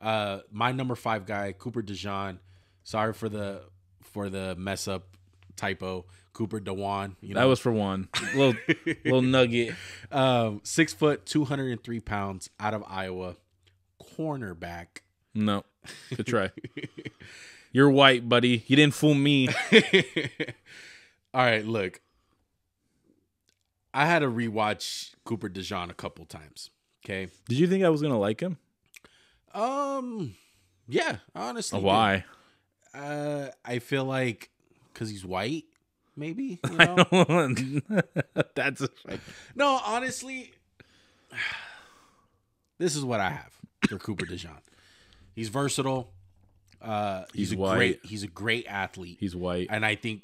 My number 5 guy, Cooper Dejean. Sorry for the mess up typo. Cooper Dewan. That was for one. Little nugget. 6 foot, 203 pounds, out of Iowa. Cornerback. No. Good try. You're white, buddy. You didn't fool me. All right, look. I had to rewatch Cooper Dejean a couple times. Okay. Did you think I was gonna like him? Yeah, honestly. Why? I feel like because he's white, maybe. You know? That's no. Honestly, this is what I have for Cooper Dejean. He's versatile. He's a great athlete. He's white, and I think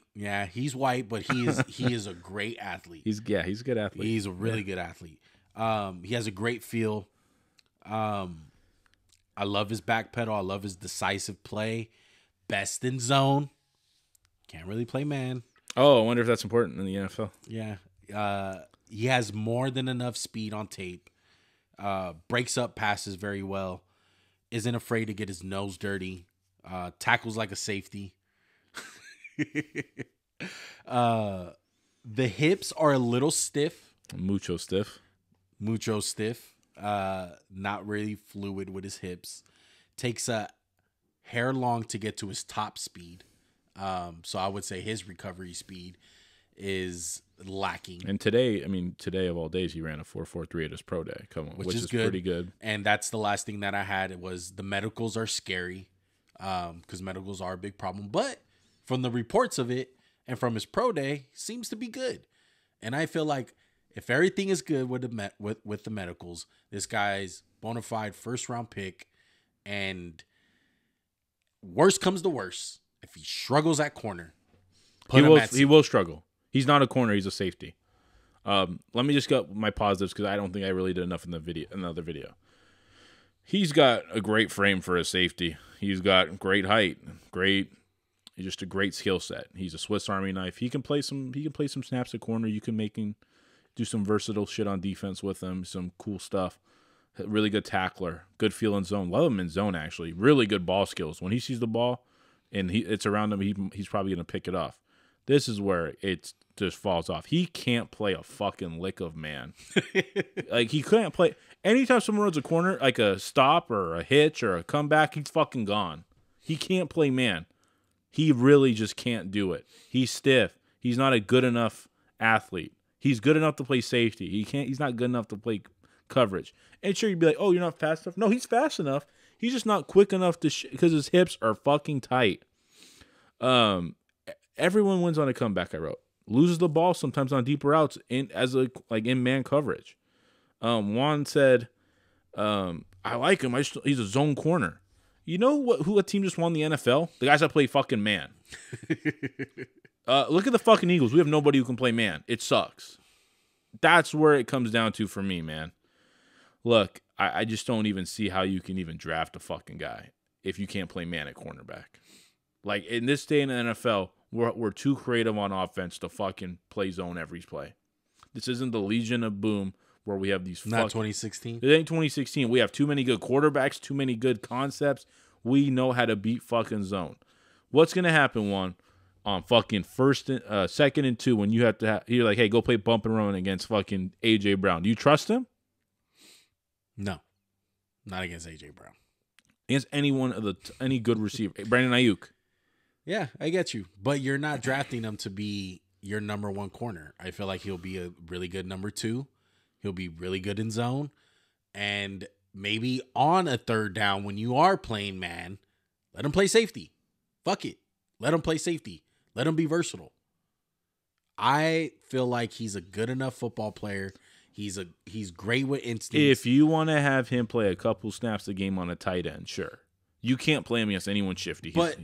he's white, but he is a great athlete. He's a good athlete. He's a really good athlete. He has a great feel. I love his back pedal. I love his decisive play. Best in zone. Can't really play man. Oh, I wonder if that's important in the NFL. Yeah. He has more than enough speed on tape. Breaks up passes very well. Isn't afraid to get his nose dirty. Tackles like a safety. The hips are a little stiff. Mucho stiff. Not really fluid with his hips. Takes a hair long to get to his top speed. So I would say his recovery speed is lacking. And today of all days, he ran a 4.43 at his pro day. Come on, which is good. Pretty good. And that's the last thing that I had. It was the medicals are scary, because medicals are a big problem. But from the reports of it and from his pro day, seems to be good. And I feel like if everything is good with the medicals, this guy's bona fide first round pick. And worst comes to worst, if he struggles at corner, he will struggle. He's not a corner. He's a safety. Let me just get my positives because I don't think I really did enough in another video. He's got a great frame for a safety. He's got great height, just a great skill set. He's a Swiss Army knife. He can play some snaps at corner. You can make him do some versatile shit on defense with him. Some cool stuff. Really good tackler. Good feel in zone. Love him in zone actually. Really good ball skills. When he sees the ball and it's around him, he's probably gonna pick it off. This is where it just falls off. He can't play a fucking lick of man. Like, he couldn't play. Anytime someone runs a corner, like a stop or a hitch or a comeback, he's fucking gone. He can't play man. He really just can't do it. He's stiff. He's not a good enough athlete. He's good enough to play safety. He's not good enough to play coverage. And sure, you'd be like, oh, you're not fast enough. No, he's fast enough. He's just not quick enough to because his hips are fucking tight. Everyone wins on a comeback, I wrote. Loses the ball sometimes on deeper outs in man coverage. Juan said, I like him. He's a zone corner. You know who a team just won the NFL? The guys that play fucking man. Look at the fucking Eagles. We have nobody who can play man. It sucks. That's where it comes down to for me, man. Look, I just don't even see how you can even draft a fucking guy if you can't play man at cornerback. Like, in this day in the NFL, we're too creative on offense to fucking play zone every play. This isn't the Legion of Boom where we have these Not 2016. It ain't 2016. We have too many good quarterbacks, too many good concepts. We know how to beat fucking zone. What's going to happen, on fucking second and 2 when you have to you're like, hey, go play bump and run against fucking A.J. Brown. Do you trust him? No. Not against A.J. Brown. Against any good receiver. Brandon Ayuk. Yeah, I get you. But you're not drafting him to be your number 1 corner. I feel like he'll be a really good number 2. He'll be really good in zone. And maybe on a third down when you are playing man, let him play safety. Fuck it. Let him play safety. Let him be versatile. I feel like he's a good enough football player. He's great with instincts. If you want to have him play a couple snaps a game on a tight end, sure. You can't play him against anyone shifty. But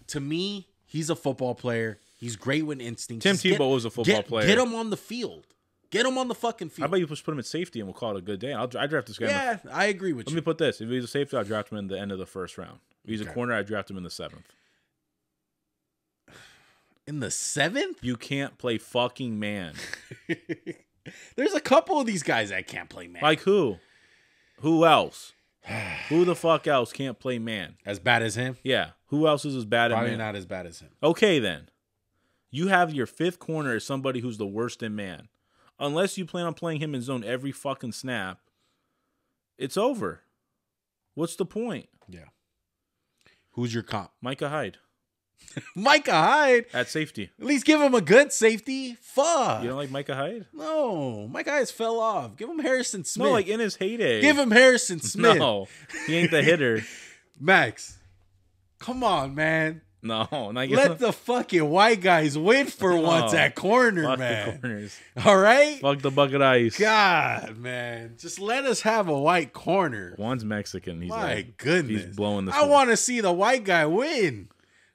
to me, he's a football player. He's great with instincts. Tim Tebow was a football player. Get him on the field. Get him on the fucking field. How about you just put him at safety and we'll call it a good day? I draft this guy. Yeah, I agree with you. Let me put this. If he's a safety, I'll draft him in the end of the first round. If he's a corner, I draft him in the 7th. In the 7th? You can't play fucking man. There's a couple of these guys that can't play man. Like who? Who else? Who the fuck else can't play man? As bad as him? Yeah. Who else is as bad at man? Probably not as bad as him. Okay, then. You have your fifth corner as somebody who's the worst in man. Unless you plan on playing him in zone every fucking snap, it's over. What's the point? Yeah. Who's your comp? Micah Hyde. Micah Hyde? At safety. At least give him a good safety. Fuck. You don't like Micah Hyde? No. Micah Hyde fell off. Give him Harrison Smith. No, like in his heyday. Give him Harrison Smith. No. He ain't the hitter. Max. Come on, man. No, let the fucking white guys win for once at corner, fuck man. The corners. All right? Fuck the bucket ice. God, man. Just let us have a white corner. One's Mexican. He's My goodness. He's blowing the I want to see the white guy win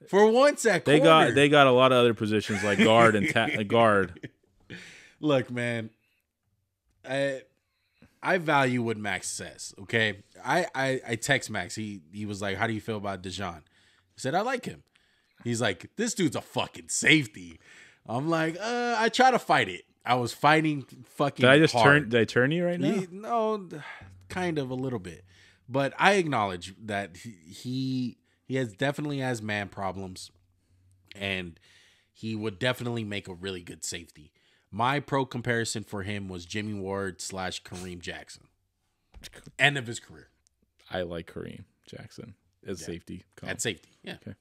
for once at corner. They got a lot of other positions like guard and guard. Look, man. I value what Max says, okay? I text Max. He was like, how do you feel about Dejean? I said, I like him. He's like, this dude's a fucking safety. I'm like, I try to fight it. I was fighting fucking hard. Did I turn you right now? No, kind of a little bit. But I acknowledge that he definitely has man problems. And he would definitely make a really good safety. My pro comparison for him was Jimmy Ward / Kareem Jackson. End of his career. I like Kareem Jackson as safety. At safety, yeah. Okay.